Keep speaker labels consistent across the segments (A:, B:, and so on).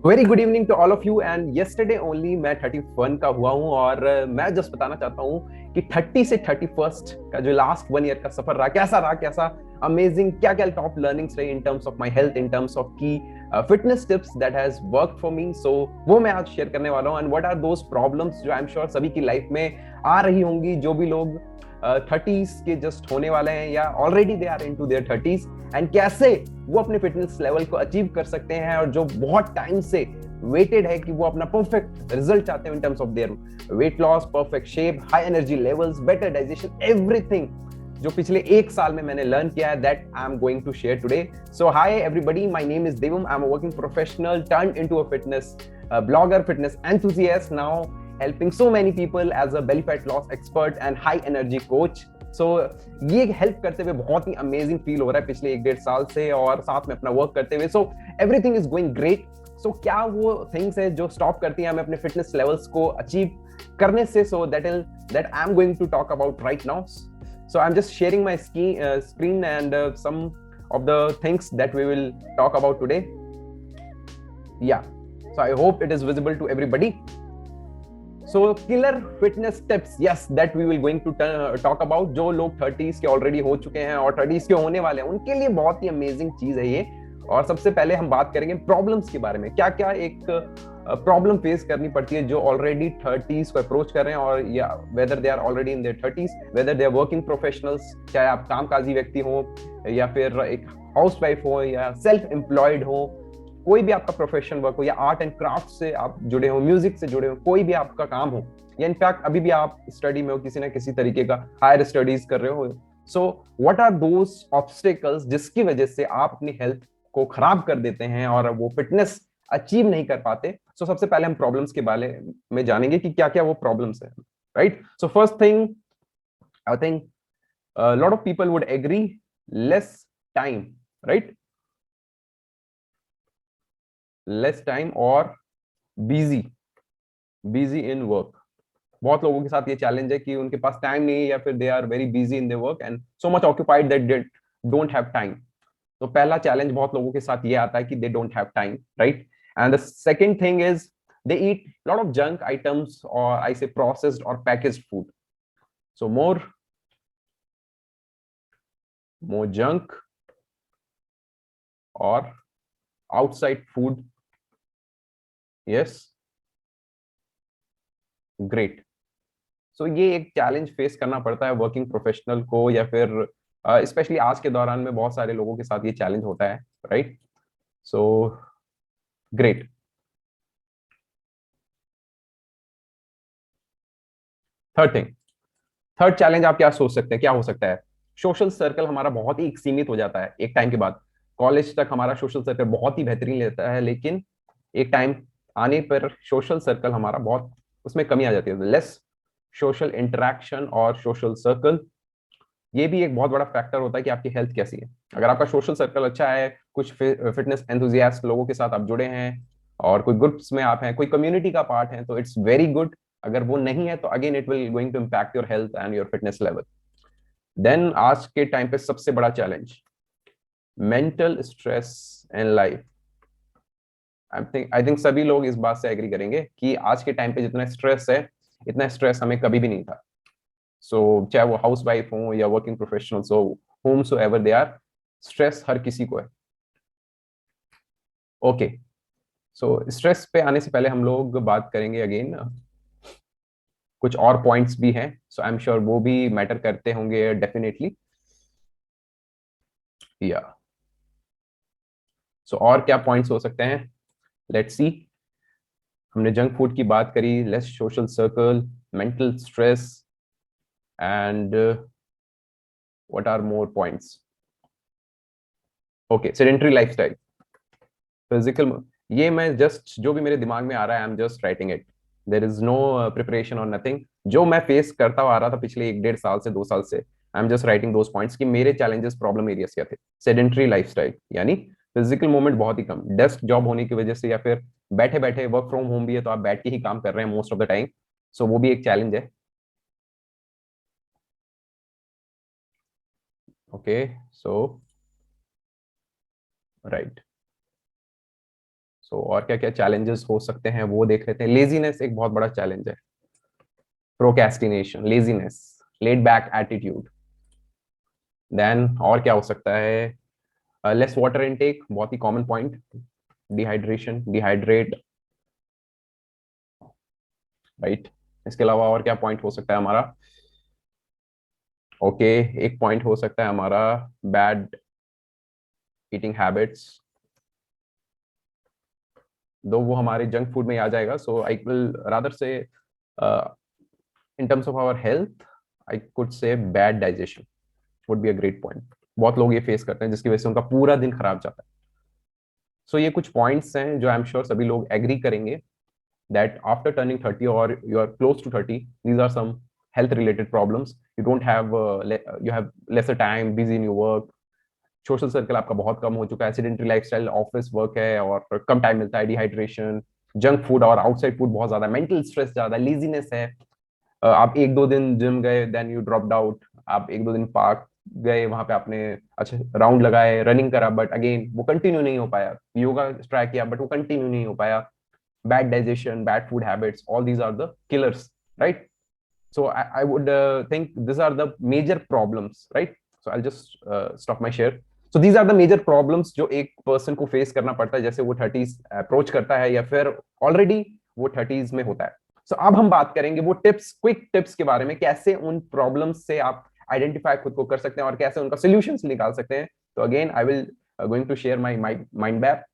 A: Very good evening to all of you and yesterday only मैं 31 का हुआ हूँ और मैं जस्ट बताना चाहता हूँ कि 30 से 31st का जो लास्ट 1 ईयर का सफर रहा कैसा अमेजिंग क्या क्या टॉप लर्निंग्स रही in terms of my health in terms of की fitness tips that has work for me. So वो मैं आज शेयर करने वाला हूँ and what are those problems जो आई एम श्योर सभी की लाइफ में आ रही होंगी, जो भी लोग 30s के जस्ट होने वाले हैं या already they are into their 30s, and कैसे वो अपने फिटनेस लेवल को अचीव कर सकते हैं और जो बहुत टाइम से वेटेड है कि वो अपना परफेक्ट रिजल्ट चाहते हैं in terms of their weight loss, perfect shape, high energy levels, better digestion, everything जो पिछले 1 साल में मैंने लर्न किया है that I am going to share today. So hi everybody, my name is Devam, I am a working professional turned into a fitness blogger, fitness enthusiast, now helping so many people as a belly fat loss expert and high energy coach. सो ये help करते हुए बहुत ही amazing feel हो रहा है पिछले 1 1.5 साल से, और साथ में अपना वर्क करते हुए so everything is going great. So क्या वो थिंग्स है जो स्टॉप करती हैं हमें अपने फिटनेस लेवल्स को अचीव करने से? So that I am going to talk about right now. So I am just sharing my screen and some of the things that we will talk about today. Yeah, so I hope it is visible to everybody. So killer fitness tips, yes, that we will going to talk about. जो लोग 30s के already हो चुके हैं और 30s के होने वाले हैं उनके लिए बहुत ही अमेजिंग चीज है ये। और सबसे पहले हम बात करेंगे प्रॉब्लम्स के बारे में, क्या क्या एक प्रॉब्लम फेस करनी पड़ती है जो ऑलरेडी 30s को अप्रोच कर रहे हैं, और या whether they are already in their 30s, whether they are working professionals, चाहे आप कामकाजी व्यक्ति हो या फिर एक हाउसवाइफ हो या सेल्फ एम्प्लॉयड हो, कोई भी आपका प्रोफेशन वर्क हो या आर्ट एंड क्राफ्ट से आप जुड़े हो, म्यूजिक से जुड़े हो, कोई भी आपका काम हो, या इनफैक्ट अभी भी आप स्टडी में हो, किसी ना किसी तरीके का हायर स्टडीज कर रहे हो। So what are those obstacles जिसकी वजह से आप अपनी हेल्थ को खराब कर देते हैं और वो फिटनेस अचीव नहीं कर पाते? सो सबसे पहले हम प्रॉब्लम्स के बारे में जानेंगे कि क्या क्या वो प्रॉब्लम्स है। Right, so first thing, I think lot of people would agree, less time. Right, less time और बिजी, बिजी इन वर्क। बहुत लोगों के साथ ये चैलेंज है कि उनके पास टाइम नहीं है या फिर they are very busy in their work and so much occupied that they don't have time. तो पहला चैलेंज बहुत लोगों के साथ ये आता है कि they don't have time, right? And the second thing is they eat lot of junk items, और आई से प्रोसेस्ड और packaged food. So more junk और outside food. Yes, great. So ये एक चैलेंज फेस करना पड़ता है working professional को, या फिर स्पेशली आज के दौरान में बहुत सारे लोगों के साथ ये चैलेंज होता है, right? So great. Third thing, third challenge आप क्या सोच सकते हैं, क्या हो सकता है? सोशल सर्कल हमारा बहुत ही सीमित हो जाता है एक टाइम के बाद। कॉलेज तक हमारा सोशल सर्कल बहुत ही बेहतरीन रहता है, लेकिन एक टाइम आने पर सोशल सर्कल हमारा बहुत, उसमें कमी आ जाती है, लेस सोशल इंटरेक्शन और सोशल सर्कल। ये भी एक बहुत बड़ा फैक्टर होता है कि आपकी हेल्थ कैसी है। अगर आपका सोशल सर्कल अच्छा है, कुछ फिटनेस एंथुजियास्ट लोगों के साथ आप जुड़े हैं और कोई ग्रुप्स में आप हैं, कोई कम्युनिटी का पार्ट है, तो इट्स वेरी गुड। अगर वो नहीं है तो again it will going to impact your health and your fitness level. Then आज के टाइम पे सबसे बड़ा challenge, mental stress in life. I think सभी लोग इस बात से एग्री करेंगे कि आज के टाइम पे जितना स्ट्रेस है, इतना स्ट्रेस हमें कभी भी नहीं था। सो चाहे वो हाउस वाइफ हो या वर्किंग प्रोफेशनल्स हो, whom so ever they are, stress हर किसी को है। ओके, सो स्ट्रेस पे आने से पहले हम लोग बात करेंगे अगेन, कुछ और पॉइंट्स भी हैं, सो आई एम श्योर वो भी मैटर करते होंगे डेफिनेटली। या सो और क्या पॉइंट्स हो सकते हैं? Let's see. हमने जंक फूड की बात करी, less social circle, mental stress, and what are more points? Okay, sedentary lifestyle, physical. ये मैं जस्ट जो भी मेरे दिमाग में आ रहा है, I am just writing it. There is no preparation और नथिंग। जो मैं फेस करता हुआ आ रहा था पिछले 1 1.5 साल से 2 साल से, आई am just writing those points कि मेरे चैलेंजेस, प्रॉब्लम एरियाज क्या थे। सेडेंटरी लाइफस्टाइल यानी फिजिकल मूवमेंट बहुत ही कम, डेस्क जॉब होने की वजह से, या फिर बैठे बैठे, वर्क फ्रॉम होम भी है तो आप बैठ के ही काम कर रहे हैं मोस्ट ऑफ द टाइम। सो वो भी एक चैलेंज है। ओके, सो राइट, सो और क्या क्या चैलेंजेस हो सकते हैं वो देख लेते हैं। लेजीनेस एक बहुत बड़ा चैलेंज है, procrastination, laziness, laid back attitude. Then और क्या हो सकता है, लेस वाटर इनटेक, बहुत ही common point, dehydration, dehydrate, right. इसके अलावा और क्या पॉइंट हो सकता है हमारा, ओके एक पॉइंट हो सकता है हमारा बैड ईटिंग हैबिट्स, दो वो हमारे जंक फूड में ही आ जाएगा। सो आई will rather say in terms of our health I could say bad digestion would be a great point. बहुत लोग ये फेस करते हैं जिसकी वजह से उनका पूरा दिन खराब जाता है। सो ये कुछ पॉइंट्स हैं जो आई एम श्योर सभी लोग एग्री करेंगे that after turning 30 or you are close to 30, these are some health related problems. You don't have you have lesser time, busy in your work, social circle आपका बहुत कम हो चुका है, एसिडेंटरी lifestyle, office work है और कम time मिलता है, dehydration, junk food और आउटसाइड फूड बहुत ज्यादा, मेंटल स्ट्रेस ज्यादा, लेजीनेस है। आप एक दो दिन जिम गए, देन यू ड्रॉप्ड आउट, आप एक दो दिन पार्क गए, वहां पे आपने अच्छा राउंड लगाए, रनिंग करा, बट अगेन वो कंटिन्यू नहीं हो पाया, योगा ट्राई किया बट वो कंटिन्यू नहीं हो पाया, bad digestion, bad food habits, all these are the killers, right? So I would think these are the major problems, right? So I'll just stop my share. So these are the major problems जो एक person को face करना पड़ता है जैसे वो 30s approach करता है या फिर ऑलरेडी वो 30s में होता है। सो अब हम बात करेंगे वो टिप्स, क्विक टिप्स के बारे में, कैसे उन प्रॉब्लम्स से आप आइडेंटिफाई खुद को कर सकते हैं और कैसे उनका सोल्यूशंस निकाल सकते हैं। तो again I will going to share my mind map.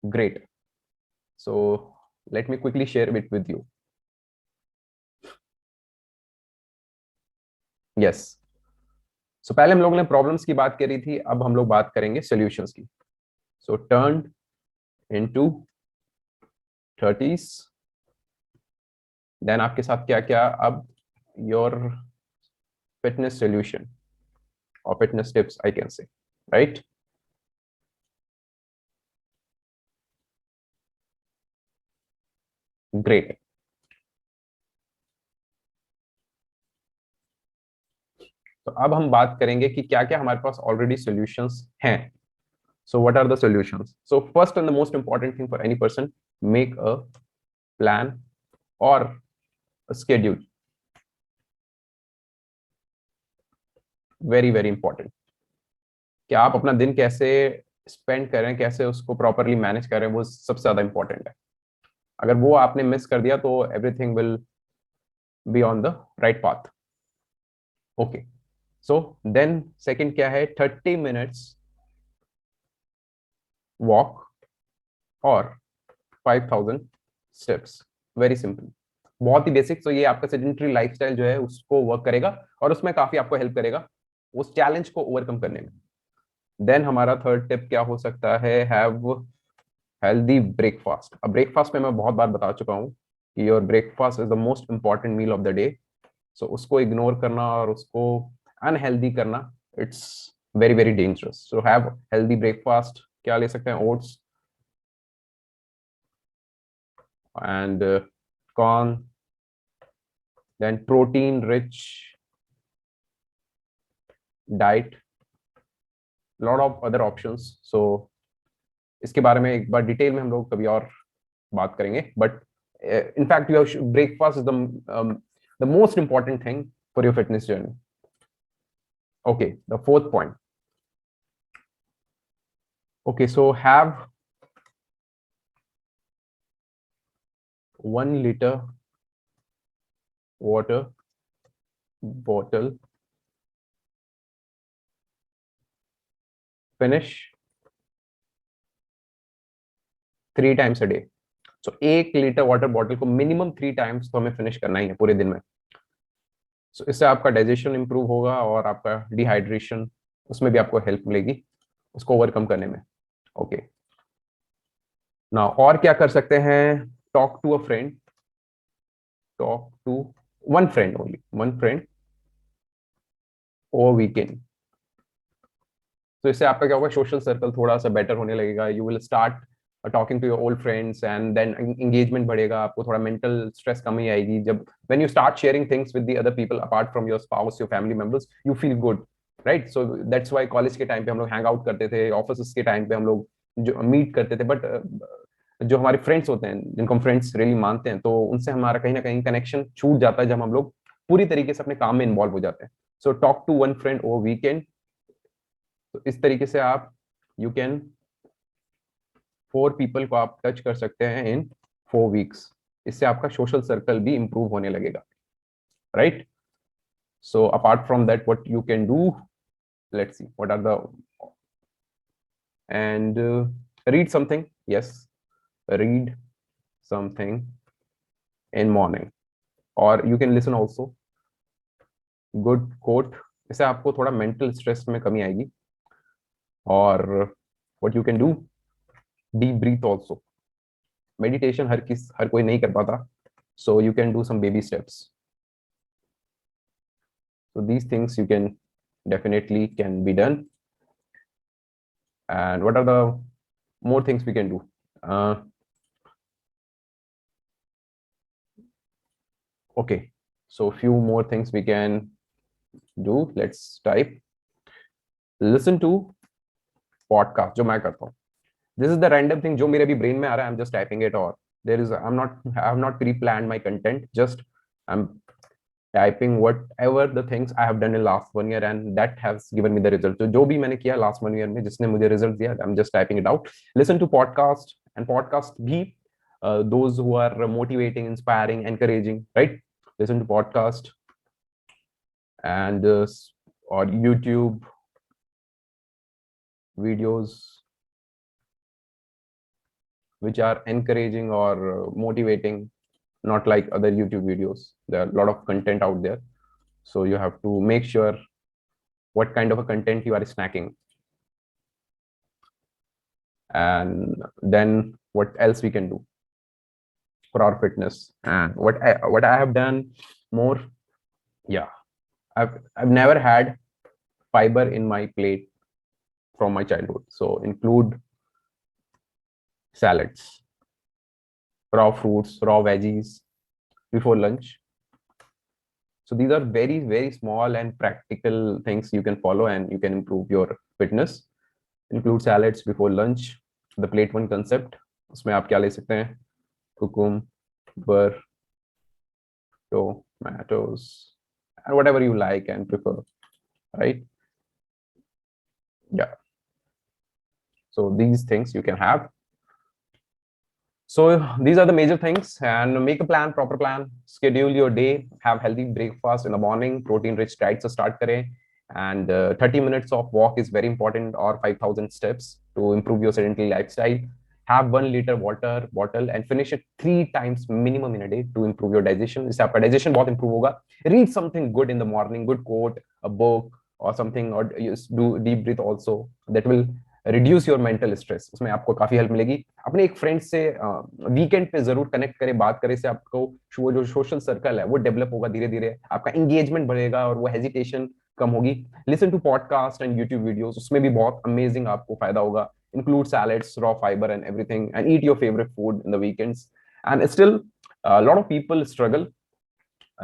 A: Great, so let me quickly share it with you. Yes, so पहले हम लोगों ने प्रॉब्लम्स की बात करी थी, अब हम लोग बात करेंगे सॉल्यूशंस की। so turned into 30s, then आपके साथ क्या क्या अब, योर फिटनेस सॉल्यूशन और fitness tips I can say, right. Great, तो अब हम बात करेंगे कि क्या क्या हमारे पास ऑलरेडी सॉल्यूशंस हैं। so what are the solutions? So first and the most important thing for any person, make a plan or a schedule. Very very important, कि आप अपना दिन कैसे स्पेंड कर रहे हैं, कैसे उसको प्रॉपरली मैनेज कर रहे हैं, वो सबसे ज्यादा इंपॉर्टेंट है। अगर वो आपने मिस कर दिया तो everything will be on the right path. Okay, so then second क्या है, 30 मिनट्स वॉक और 5,000 स्टेप्स। वेरी सिंपल, बहुत ही बेसिक। तो ये आपका सेडेंटरी लाइफस्टाइल जो है उसको वर्क करेगा और उसमें काफी आपको हेल्प करेगा उस चैलेंज को ओवरकम करने में। देन हमारा थर्ड टिप क्या हो सकता है, हैव हेल्दी ब्रेकफास्ट। अब ब्रेकफास्ट में मैं बहुत बार बता चुका हूँ कि your breakfast is the most important meal of the day. So उसको इग्नोर करना और उसको अनहेल्दी करना, it's very very dangerous. So have healthy breakfast. क्या ले सकते हैं, oats and corn, then protein rich diet, lot of other options. So इसके बारे में एक बार डिटेल में हम लोग कभी और बात करेंगे, but in fact your breakfast is the most important thing for your fitness journey. Okay, the fourth point, okay so have 1 liter water bottle, finish 3 times a day। So 1 litre water bottle को minimum 3 times तो हमें finish करना ही है पूरे दिन में। सो इससे आपका डाइजेशन इंप्रूव होगा और आपका डिहाइड्रेशन, उसमें भी आपको हेल्प मिलेगी उसको ओवरकम करने में। ओके, ना और क्या कर सकते हैं, talk to a friend, talk to one friend, only one friend over weekend. तो इससे आपका क्या होगा, सोशल सर्कल थोड़ा सा बेटर होने लगेगा, you will start talking to your old friends and then engagement बढ़ेगा, आपको थोड़ा मेंटल स्ट्रेस कम ही आएगी जब when you start sharing things with the other people apart from your spouse, your family members, you feel good, right. So that's why college के time पे हम लोग हैंग आउट करते थे, ऑफिस के टाइम पे हम लोग जो मीट करते थे, बट जो हमारे फ्रेंड्स होते हैं, जिनको हम फ्रेंड्स रियली मानते हैं, तो उनसे हमारा कहीं ना कहीं कनेक्शन छूट जाता है जब हम लोग पूरी तरीके से अपने काम में इन्वॉल्व हो जाते हैं. So talk to one friend over weekend. तो इस तरीके से आप यू कैन 4 पीपल को आप टच कर सकते हैं इन 4 वीक्स. इससे आपका सोशल सर्कल भी इंप्रूव होने लगेगा, right? So apart from that what you can do, let's see what are the, and read something. Yes, read something in morning, or you can listen also good quote. इससे आपको थोड़ा mental stress में कमी आएगी. और what you can do, deep breathe also. Meditation हर कोई नहीं कर पाता, so you can do some baby steps. So these things you can definitely can be done. And what are the more things we can do? Okay, so few more things we can do. Let's type. Listen to podcast जो मैं करता हूँ. This is the random thing जो मेरे भी brain में आ रहा है. I'm just typing it, or I have not pre-planned my content. Just I'm typing whatever the things I have done in last 1 year, and that has given me the result. तो जो भी मैंने किया last 1 year में जिसने मुझे result दिया, I'm just typing it out. Listen to podcast, and podcast भी those who are motivating, inspiring, encouraging, right? Listen to podcast and or YouTube videos which are encouraging or motivating, not like other YouTube videos. There are a lot of content out there, so you have to make sure what kind of a content you are snacking. And then what else we can do for our fitness, and what I have done more. Yeah, I've never had fiber in my plate from my childhood, so include salads, raw fruits, raw veggies before lunch. So these are very, very small and practical things you can follow, and you can improve your fitness. Include salads before lunch. The plate one concept, उसमें आप क्या ले सकते हैं? Cucumber, tomatoes, and whatever you like and prefer, right? Yeah. So these things you can have. So these are the major things, and make a plan, proper plan, schedule your day, have healthy breakfast in the morning, protein rich diet से start करें, and 30 minutes of walk is very important, or 5,000 steps to improve your sedentary lifestyle. Have 1 liter water bottle and finish it 3 times minimum in a day to improve your digestion. इससे आपका digestion बहुत improve होगा. Read something good in the morning, good quote, a book or something, or do deep breath also. That will reduce your mental stress. उसमें आपको काफी help मिलेगी. अपने एक फ्रेंड से वीकेंड पे जरूर कनेक्ट करें, बात करें. से आपको वो जो सोशल सर्कल है वो डेवलप होगा धीरे धीरे, आपका एंगेजमेंट बढ़ेगा और वो हेजिटेशन कम होगी. Listen to podcast and YouTube videos, उसमें भी बहुत अमेजिंग आपको फायदा होगा. Include salads, raw fibre and everything, and eat your favourite food in the weekends. And still lot of people struggle,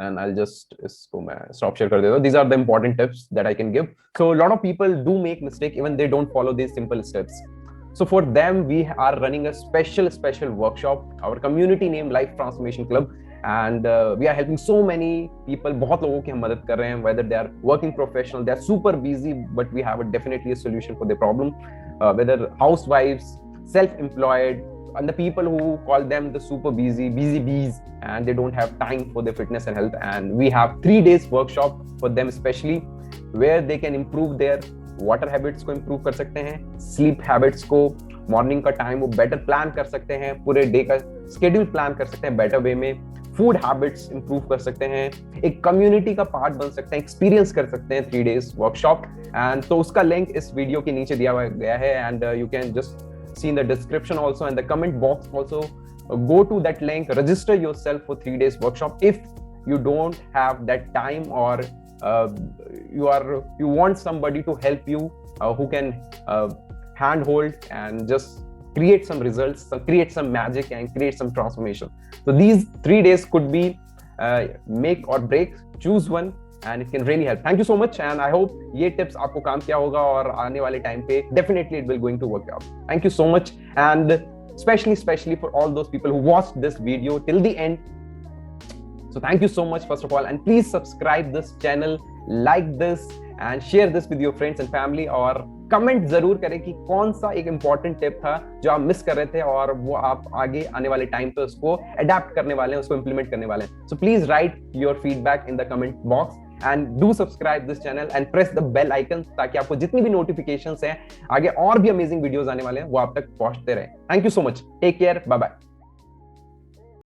A: and I'll just stop share kar deta. These are the important tips that I can give. So a lot of people do make mistake, even they don't follow these simple steps. So for them, we are running a special workshop, our community named Life Transformation Club, and we are helping so many people. बहुत लोगों की हम मदद कर रहे हैं, whether they are working professional, they are super busy, but we have definitely a solution for their problem. Whether housewives, self-employed, and the people who call them the super busy bees, and they don't have time for their fitness and health. And we have 3 days workshop for them especially, where they can improve their water habits को improve कर सकते हैं, sleep habits को, morning का time वो better plan कर सकते हैं, पूरे day का schedule plan कर सकते हैं better way में, food habits improve कर सकते हैं, एक community का part बन सकते हैं, experience कर सकते हैं 3 days workshop. And तो उसका link इस वीडियो के नीचे दिया गया है, and you can just see in the description also and the comment box also. Go to that link, register yourself for 3 days workshop. If you don't have that time, or you want somebody to help you, who can handhold and just create some results, create some magic and create some transformation. So these 3 days could be make or break. Choose one and it can really help. Thank you so much, and I hope ये tips आपको काम किया होगा और आने वाले time पे definitely it will going to work out. Thank you so much, and especially for all those people who watched this video till the end. So thank you so much first of all, and please subscribe this channel, like this and share this with your friends and family, और comment जरूर करें कि कौन सा एक important tip था जो आप मिस कर रहे थे और वो आप आगे आने वाले टाइम पे उसको अडेप्ट करने वाले हैं, उसको इंप्लीमेंट करने वाले हैं. So please write your feedback in the comment box and do subscribe this channel and press the bell icon ताकि आपको जितनी भी नोटिफिकेशंस हैं आगे और भी अमेजिंग वीडियोस आने वाले हैं वो आप तक पहुंचते रहे. Thank you so much, take care, bye bye.